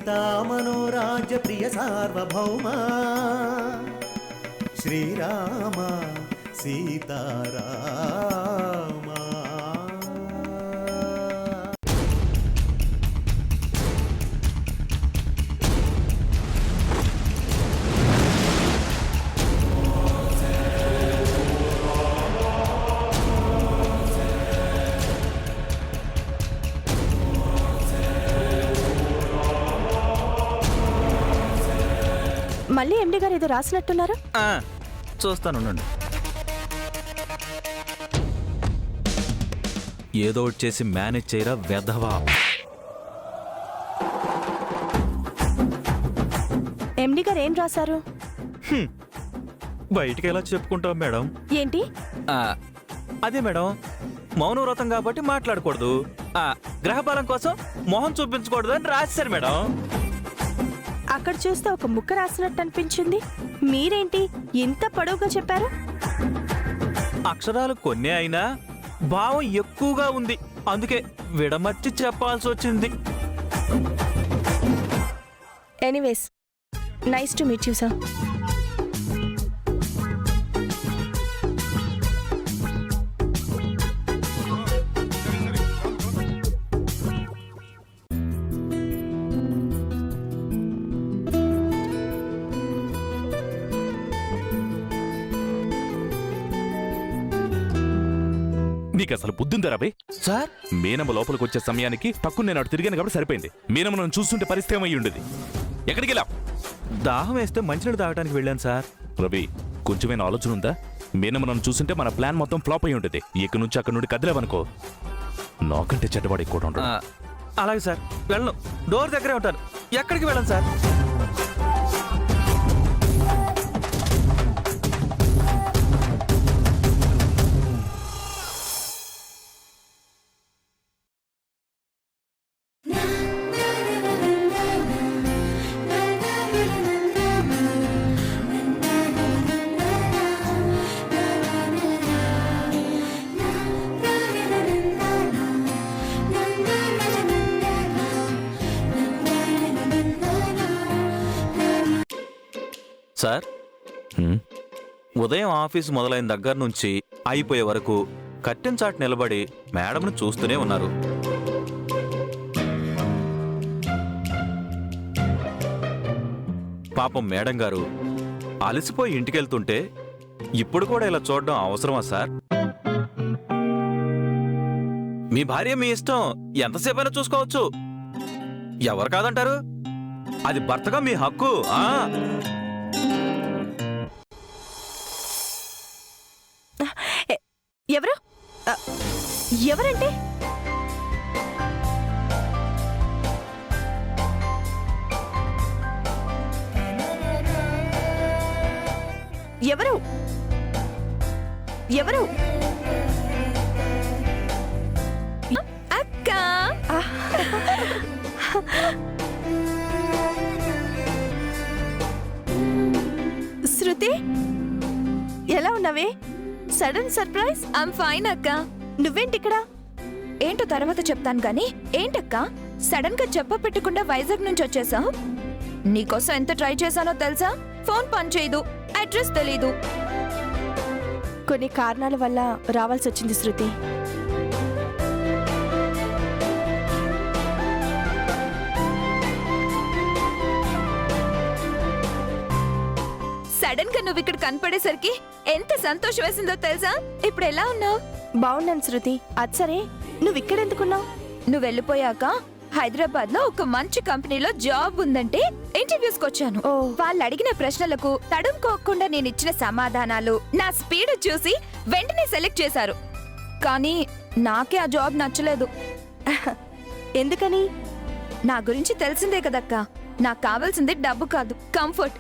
సీతా మనోరాజ్య ప్రియ సార్వభౌమా శ్రీరామ సీతారామ. మళ్ళీ ఎండి గారు ఏదో రాసినట్టున్నారు. చూస్తాను. ఏదో ఒకటి చేసి మేనేజ్ చేయరా వెధవా. ఎండి గారు ఏం రాశారు? బయటికి ఎలా చెప్పుకుంటాం మేడం? ఏంటి? అదే మేడం, మౌనవ్రతం కాబట్టి మాట్లాడకూడదు, గ్రహబలం కోసం మొహం చూపించకూడదు అని రాశారు మేడం. అక్కడ చూస్తే ఒక ముక్క రాసినట్టు అనిపించింది. మీరేంటి ఇంత పొడవుగా చెప్పారు? అక్షరాలు కొన్ని అయినా భావం ఎక్కువగా ఉంది, అందుకే విడమర్చి చెప్పాల్సి వచ్చింది. Anyways, nice to meet you sir. నీకు అసలు బుద్ధిందా రాబే? సార్, మీనమ్మ లోపలికి వచ్చే సమయానికి తక్కువ నేను అటు తిరిగాను కాబట్టి సరిపోయింది. మీనమ్మ నన్ను చూస్తుంటే పరిస్థితి ఏమై ఉండేది. ఎక్కడికి వెళ్ళావు? దాహం వేస్తే మంచినీళ్ళు తాగడానికి వెళ్ళాను సార్. రవి, కొంచెమైనా ఆలోచన ఉందా? మీనమ్మ నన్ను చూస్తుంటే మన ప్లాన్ మొత్తం ఫ్లాప్ అయి ఉంటుంది. ఇక్కడి నుంచి అక్కడి నుండి కదిలేవనుకో నాకంటే చెడ్డవాడు ఎక్కువ ఉంటాడు. అలాగే సార్, వెళ్ళను. డోర్ దగ్గరే ఉంటాను, ఎక్కడికి వెళ్ళను సార్. సార్, ఉదయం ఆఫీసు మొదలైన దగ్గర నుంచి అయిపోయే వరకు కట్టెన్ చాటు నిలబడి మేడంను చూస్తూనే ఉన్నారు. పాపం మేడం గారు అలసిపోయి ఇంటికెళ్తుంటే ఇప్పుడు కూడా ఇలా చూడడం అవసరమా సార్? మీ భార్య మీ ఇష్టం, ఎంతసేపైనా చూసుకోవచ్చు. ఎవరు కాదంటారు? అది భర్తగా మీ హక్కు. ఎవరు? ఎవరంటే? ఎవరు? ఎవరు? అక్క. శృతి, ఎలా ఉన్నావే? Sudden surprise. ఐమ్ ఫైన్ అక్క. నువ్వేంటి ఇక్కడ? ఏంటో తర్వాత చెప్తాను గానీ, ఏంటక్క సడన్ గా చెప్ప పెట్టకుండా వైజాగ్ నుంచి వచ్చేసావు? నీకోసం ఎంత ట్రై చేశానో తెలుసా? ఫోన్ పనిచేయదు, అడ్రస్ తెలీదు. కొన్ని కారణాల వల్ల రావాల్సి వచ్చింది శృతి. సడన్ గా నువ్వు ఇక్కడ కనపడేసరికి ఎంత సంతోషం వేసిందో తెలుసా? ఇప్పుడు ఎలా ఉన్నావు? బాగున్నాను శృతి. అది సరే, నువ్వు ఇక్కడెందుకున్నావు? నువ్వు వెళ్ళిపోయాక హైదరాబాద్ లో ఒక మంచి కంపెనీలో జాబ్ ఉందంటే ఇంటర్వ్యూస్ కొచ్చాను. వాళ్ళు అడిగిన ప్రశ్నలకు తడుముకోకుండా నేను ఇచ్చిన సమాధానాలు, నా స్పీడ్ చూసి వెంటనే సెలెక్ట్ చేశారు. కానీ నాకే ఆ జాబ్ నచ్చలేదు. ఎందుకని? నా గురించి తెలిసిందే కదక్క. నాకు కావాల్సింది డబ్బు కాదు, కంఫర్ట్.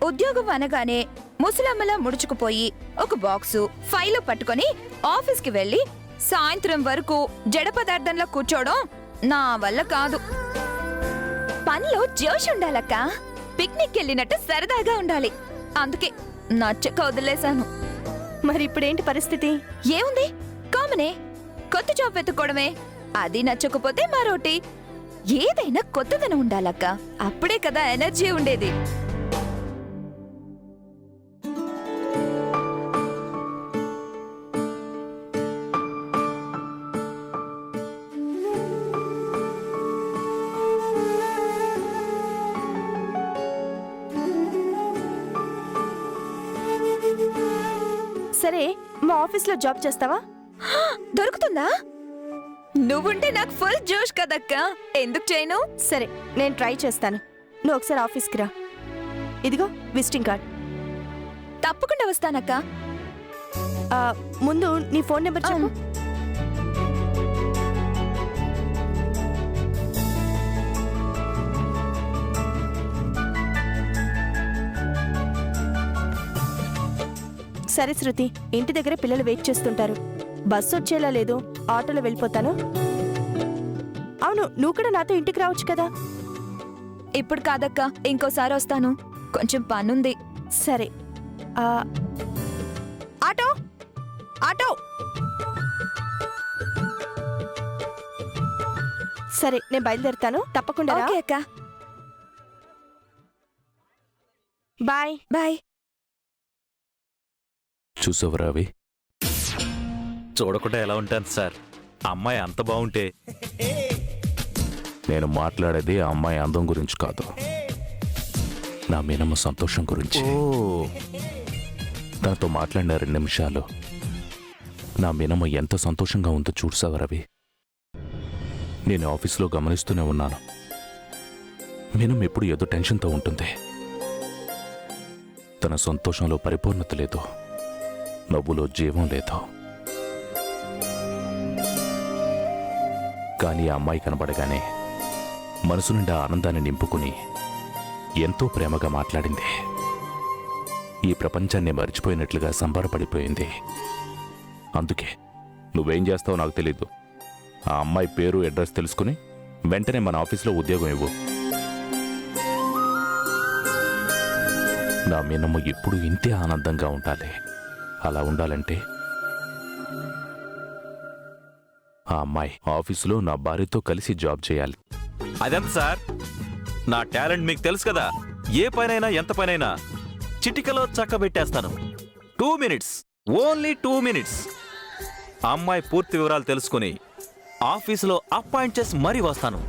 ఉద్యోగం అనగానే ముసలమ్మలా ముడుచుకుపోయి ఒక బాక్సు ఫైలు పట్టుకొని ఆఫీస్కి వెళ్లి సాయంత్రం వరకు జడ పదార్థంలో కూర్చోవడం నా వల్ల కాదు. పనిలో జోష్ ఉండాలక్క. పిక్నిక్ వెళ్ళినట్టు సరదాగా ఉండాలి. అందుకే నచ్చక వదిలేశాను. మరి ఇప్పుడేంటి పరిస్థితి? ఏముంది, కామనే. కొత్త జాబ్ వెతుక్కోవడమే. అది నచ్చకపోతే మరోటి. ఏదైనా కొత్తదనం ఉండాలక్క, అప్పుడే కదా ఎనర్జీ ఉండేది. సరే, మా ఆఫీస్లో జాబ్ చేస్తావా? దొరుకుతుందా? నువ్వుంటే నాకు ఫుల్ జోష్ కదక్క, ఎందుకు చేయను? సరే, నేను ట్రై చేస్తాను. నువ్వు ఒకసారి ఆఫీస్కి రా. ఇదిగో విజిటింగ్ కార్డ్. తప్పకుండా వస్తానక్క. ఆ, ముందు నీ ఫోన్ నెంబర్ చెప్పు. సరే శృతి, ఇంటి దగ్గర పిల్లలు వెయిట్ చేస్తుంటారు. బస్సు వచ్చేలా లేదు, ఆటోలో వెళ్ళిపోతాను. అవును, నువ్వు కూడా నాతో ఇంటికి రావచ్చు కదా. ఇప్పుడు కాదక్క, ఇంకోసారి వస్తాను, కొంచెం పనుంది. సరే. ఆ, ఆటో ఆటో. సరే, నేను బయలుదేరుతాను. తప్పకుండా రా. ఓకే అక్క, బాయ్. బాయ్. చూసావు రవి, చూడకుండా ఎలా ఉంటాను సార్? అమ్మాయి అంత బాగుంటే. నేను మాట్లాడేది ఆ అమ్మాయి అందం గురించి కాదు, నా మీనమ్మ సంతోషం గురించి. ఓ, తనతో మాట్లాడిన 2 నిమిషాలు నా మీనమ్మ ఎంత సంతోషంగా ఉందో చూసావా రవి? నేను ఆఫీస్లో గమనిస్తూనే ఉన్నాను. మీనమ్మ ఎప్పుడు ఏదో టెన్షన్తో ఉంటుంది. తన సంతోషంలో పరిపూర్ణత లేదు, నవ్వులో జీవం లేదు. కానీ ఆ అమ్మాయి కనబడగానే మనసు నిండా ఆనందాన్ని నింపుకుని ఎంతో ప్రేమగా మాట్లాడింది. ఈ ప్రపంచాన్ని మర్చిపోయినట్లుగా సంబరపడిపోయింది. అందుకే నువ్వేం చేస్తావో నాకు తెలీదు, ఆ అమ్మాయి పేరు అడ్రస్ తెలుసుకుని వెంటనే మన ఆఫీస్లో ఉద్యోగం ఇవ్వు. నా మీనమ్మ ఎప్పుడు ఇంతే ఆనందంగా ఉండాలి. అలా ఉండాలంటే ఆ అమ్మాయి ఆఫీసులో నా భార్యతో కలిసి జాబ్ చేయాలి. అదెంత సార్? నా టాలెంట్ మీకు తెలుసు కదా. ఏ పనైనా ఎంత పనైనా చిటికలో చక్కబెట్టేస్తాను. 2 మినిట్స్, ఓన్లీ 2 మినిట్స్. అమ్మాయి పూర్తి వివరాలు తెలుసుకుని ఆఫీసులో అపాయింట్ చేసి మరీ వస్తాను.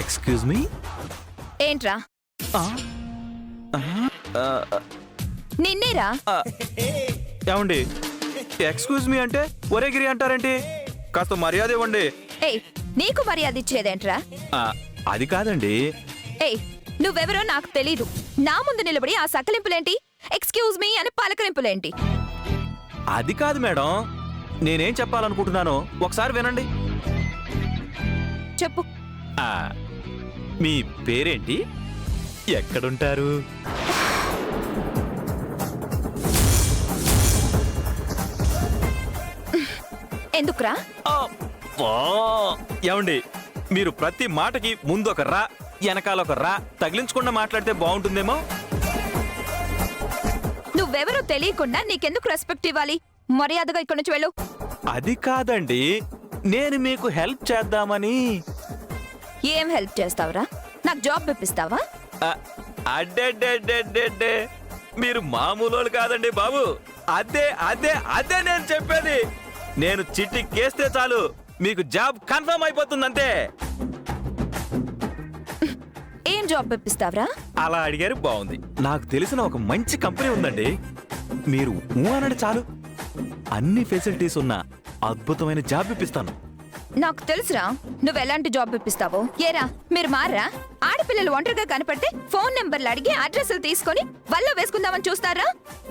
Excuse me. ఏంట్రా? నిన్నేరా? ఏమండి, ఎక్స్క్యూజ్ మీ అంటే ఒరేగిరి అంటారేంటి? కాస్త మర్యాద ఇవ్వండి. ఏయ్, నీకు మర్యాద ఇచ్చేదేంట్రా? అది కాదండి. ఏయ్, నువ్వెవరో నాకు తెలీదు. నా ముందు నిలబడి ఆ సకలింపులేంటి? ఎక్స్క్యూజ్ మీ అని పలకరింపులేంటి? అది కాదు మేడం, నేనేం చెప్పాలనుకుంటున్నానో ఒకసారి వినండి. చెప్పు. మీ పేరేంటి? ఎక్కడుంటారు? ఎందుకురా? ఏమండి, మీరు ప్రతి మాటకి ముందు ఒక రా, వెనకాల ఒక రా తగిలించకుండా మాట్లాడితే బాగుంటుందేమో. నువ్వెవరో తెలియకుండా నీకెందుకు రెస్పెక్ట్ ఇవ్వాలి? మర్యాదగా ఇక్కడి నుంచి వెళ్ళు. అది కాదండి, నేను మీకు హెల్ప్ చేద్దామని. ఏం హెల్ప్ చేస్తావురా? నాకు జాబ్ ఇప్పిస్తావా? అడ్డే మీరు మామూలు కాదండి బాబు. అదే అదే అదే నేను చెప్పేది. నేను చిట్టి కేస్తే చాలు మీకు జాబ్ కన్ఫర్మ్ అయిపోతుంది అంతే. ఏం జాబ్ ఇప్పిస్తావరా? అలా అడిగారు బాగుంది. నాకు తెలిసిన ఒక మంచి కంపెనీ ఉందండి. మీరు అనండి చాలు, అన్ని ఫెసిలిటీస్ ఉన్న అద్భుతమైన జాబ్ ఇప్పిస్తాను. నాకు తెలుసురా నువ్వు ఎలాంటి జాబ్ ఇప్పిస్తావో. ఏరా మీరు మారా? ఆడపిల్లలు ఒంటరిగా కనపడితే ఫోన్ నెంబర్లు అడిగి అడ్రస్లు తీసుకొని వల్ల వేసుకుందామని చూస్తారా?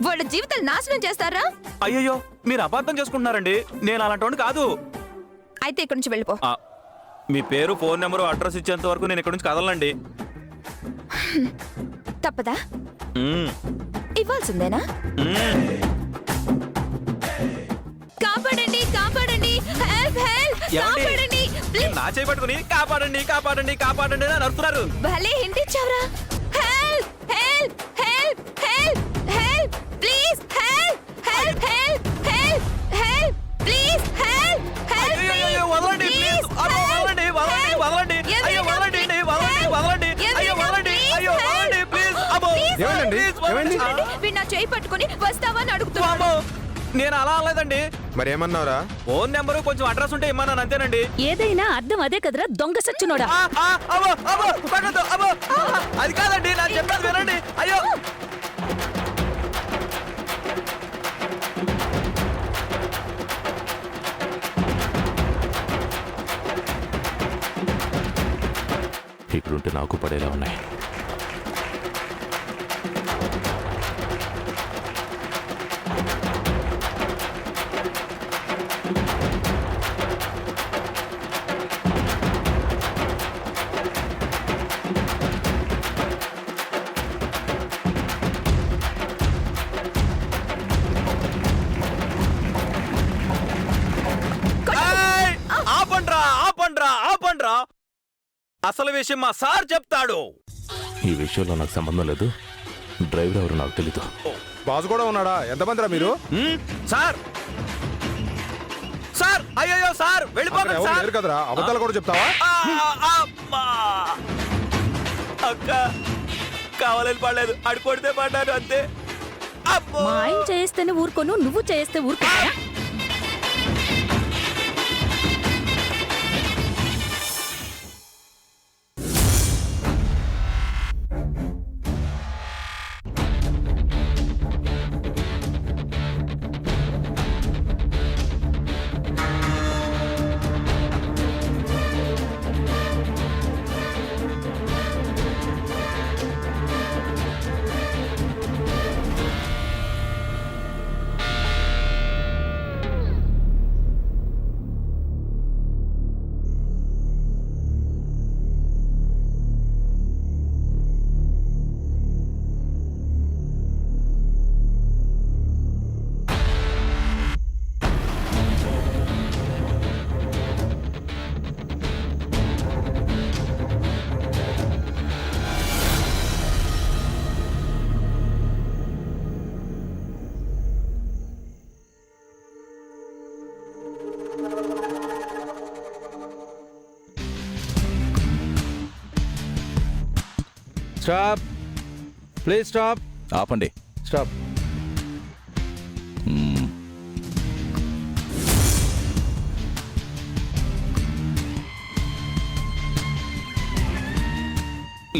వాళ్ళ జీవితాలు నాశనం చేస్తారా? అయ్యయ్యో, మీరు అబద్ధం చేసుకుంటున్నారండి. నేను అలాంటి కాదు. అయితే ఇక్కడి నుంచి వెళ్ళిపో. మీ పేరు, ఫోన్ నెంబరు, అడ్రస్ ఇచ్చేంత వరకు నేను ఇక్కడి నుంచి కదలండి. తప్పదా? మ్మ్. ఇవ్వాల్సిందేనా? మ్మ్. కాపాడండి కాపాడండి, హెల్ప్ హెల్ప్, ఏమండి? కాపాడండి మీరు నా చేయి పట్టుకుని కాపాడండి కాపాడండి కాపాడండి అని అరుస్తున్నారు. భలే హింట్ ఇచ్చావురా. Help help help help help please, help help help help help please, help help అయ్యో, వదలండి ప్లీజ్. అయ్యో, వదలండి వదలండి వదలండి. అయ్యో, వదలండి వదలండి వదలండి. అయ్యో, వదలండి. అయ్యో, వదలండి ప్లీజ్. అబ్బో, ఏమైందండి? ప్లీజ్ వదలండి. ఏమైంది? వీడు నా చేయి పట్టుకొని వస్తావా అని అడుగుతున్నాడు. అమ్మో, నేను అలా అనలేదండి. మరి ఏమన్నావురా? ఫోన్ నెంబరు కొంచెం అడ్రస్ ఉంటే ఇమ్మన్నాను అంతేనండి. ఏదైనా అర్థం అదే కదరా దొంగ సచ్చినోడా. అబ్బో, అబ్బో, పక్కతో, అబ్బో. అది కాదండి, నాకు చెప్పేది వినండి. అయ్యో, ఇక్కడుంటే నాకు పడేలా ఉన్నాయి. ఏయ్! ఆపండ్రా ఆపండ్రా ఆపండ్రా. అసలు విషయం మా సార్ చెప్తాడు. ఈ విషయంలో నాకు సంబంధం లేదు. డ్రైవర్ ఎవరు నాకు తెలీదు. బాస్ కూడా ఉన్నాడా? ఎంతమందిరా మీరు? సార్ సార్, అయ్యో సార్, అక్కడ వెళ్ళిపోకండి ఎవరు సార్. లేరు కదరా, అబద్ధాలు కూడా చెప్తావా? అమ్మా! అక్క, కావాలని పడలేదు, అడి కొడితే పడ్డాను అంతే. అమ్మో! మా ఆయన చేస్తేనే ఊరుకోను, నువ్వు చేస్తే ఊరుకోయా? Stop, please stop. ఆపండి. స్టాప్.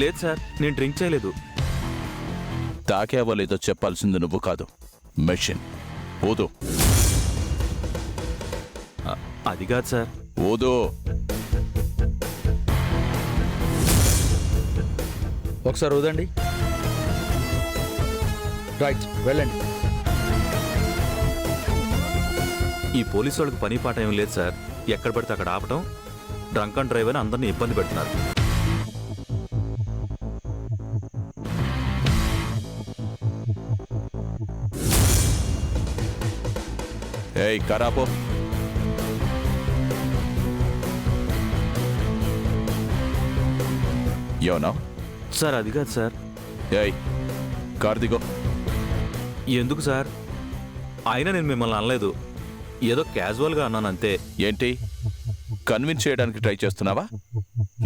లేదు సార్, నేను డ్రింక్ చేయలేదు. తాకేవో లేదో చెప్పాల్సింది నువ్వు కాదు, మెషిన్. ఓదు అది కాదు సార్. ఓదు. ఒకసారి వదండి. రైట్, వెళ్ళండి. ఈ పోలీసు వాళ్ళకి పని పాట ఏం లేదు సార్. ఎక్కడ పడితే అక్కడ ఆపటం, డ్రంక్ అండ్ డ్రైవ్ అని అందరినీ ఇబ్బంది పెడుతున్నారు. ఏయ్ కరాపో. ఏమన్నా? సార్ అది కాదు సార్. ఏయ్ కార్ దిగో. ఎందుకు సార్? అయినా నేను మిమ్మల్ని అనలేదు, ఏదో క్యాజువల్గా అన్నాను అంతే. ఏంటి కన్విన్స్ చేయడానికి ట్రై చేస్తున్నావా?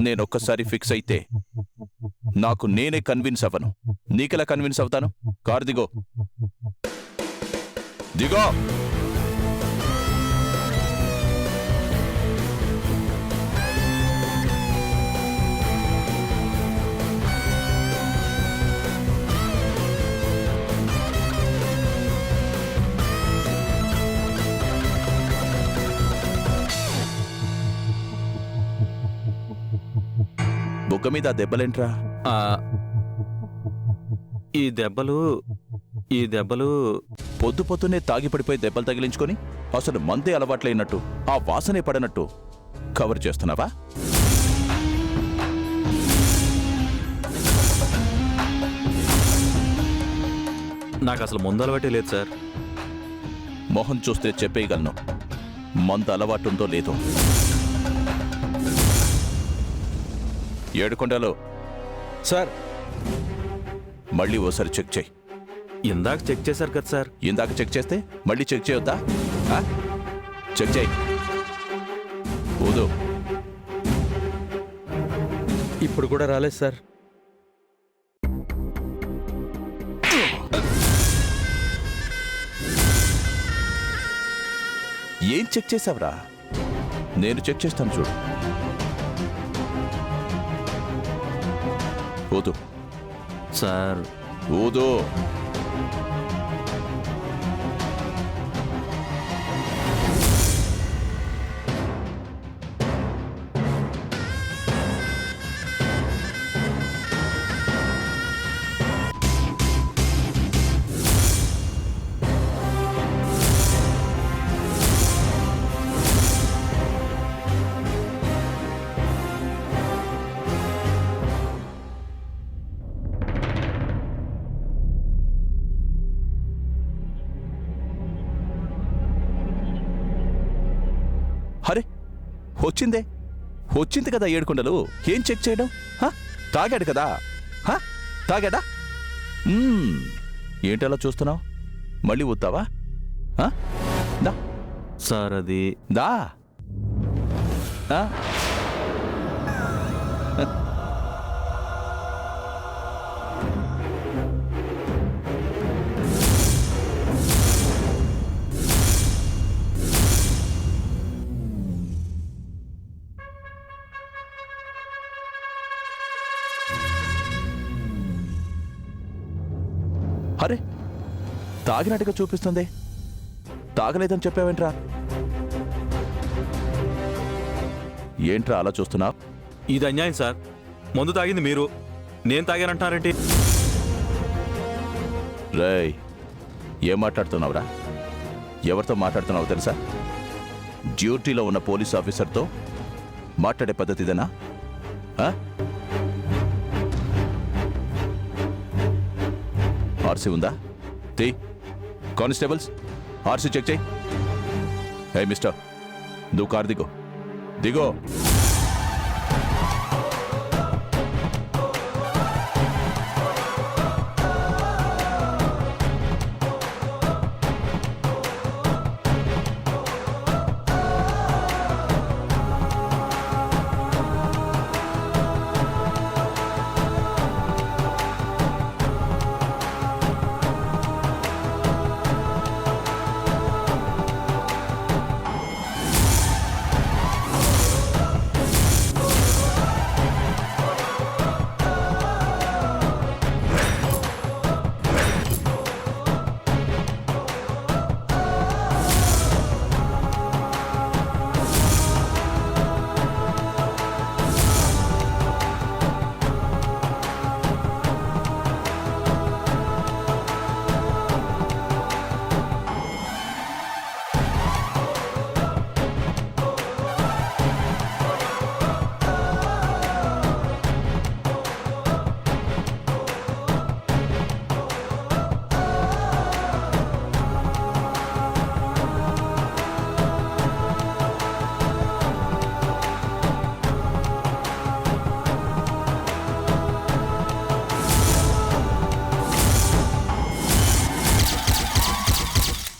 నేను ఒక్కసారి ఫిక్స్ అయితే నాకు నేనే కన్విన్స్ అవ్వను. నీకెలా కన్విన్స్ అవుతాను? కార్ దిగో. దిగో. బుగ్గ మీద దెబ్బలేంట్రా? ఆ, ఈ దెబ్బలు పొద్దు పొద్దున్నే తాగి పడిపోయి దెబ్బలు తగిలించుకొని అసలు మందే అలవాట్లైనట్టు ఆ వాసనే పడనట్టు కవర్ చేస్తున్నావా? నాకు అసలు ముందు అలవాటే లేదు సార్. మొహం చూస్తే చెప్పేయగలను మందు అలవాటుందో లేదో. ఏడుకొండలో సార్ మళ్ళీ ఓసారి చెక్ చేయి. ఇందాక చెక్ చేశారు కదా సార్. ఇందాక చెక్ చేస్తే మళ్ళీ చెక్ చేయొద్దా? ఆ? చెక్ చేయి. ఊదు. ఇప్పుడు కూడా రాలేదు సార్. ఏం చెక్ చేసావురా? నేను చెక్ చేస్తాను చూడు. ఊదు. సార్ ఊదు. అరే వచ్చింది కదా ఏడుకొండలు. ఏం చెక్ చేయడం? తాగాడు కదా. తాగాడా? ఏంటలా చూస్తున్నావు? మళ్ళీ ఊతావా? దా సార్ అది దా. అరే తాగినట్టుగా చూపిస్తుంది. తాగలేదని చెప్పావేంట్రా? ఏంట్రా అలా చూస్తున్నావు? ఇది అన్యాయం సార్. మందు తాగింది మీరు, నేను తాగానంటారేంటి? రేయ్, ఏం మాట్లాడుతున్నావురా? ఎవరితో మాట్లాడుతున్నావు తెలుసా? డ్యూటీలో ఉన్న పోలీస్ ఆఫీసర్తో మాట్లాడే పద్ధతి ఇదేనా? ఆర్సీ ఉందా? తీ. కానిస్టేబుల్స్ ఆర్సీ చెక్ చేయి. హే మిస్టర్, నువ్వు కారు దిగో. దిగో.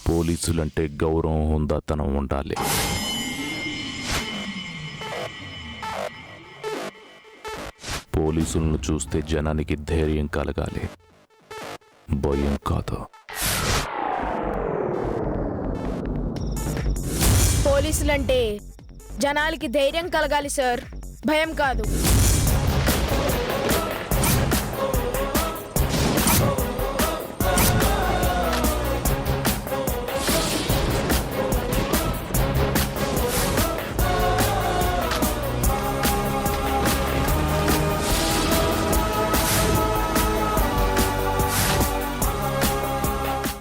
పోలీసులంటే గౌరవం, హుందాతనం ఉండాలి. పోలీసులను చూస్తే జనానికి ధైర్యం కలగాలి, భయం కాదు. పోలీసులంటే జనాలకి ధైర్యం కలగాలి సార్, భయం కాదు.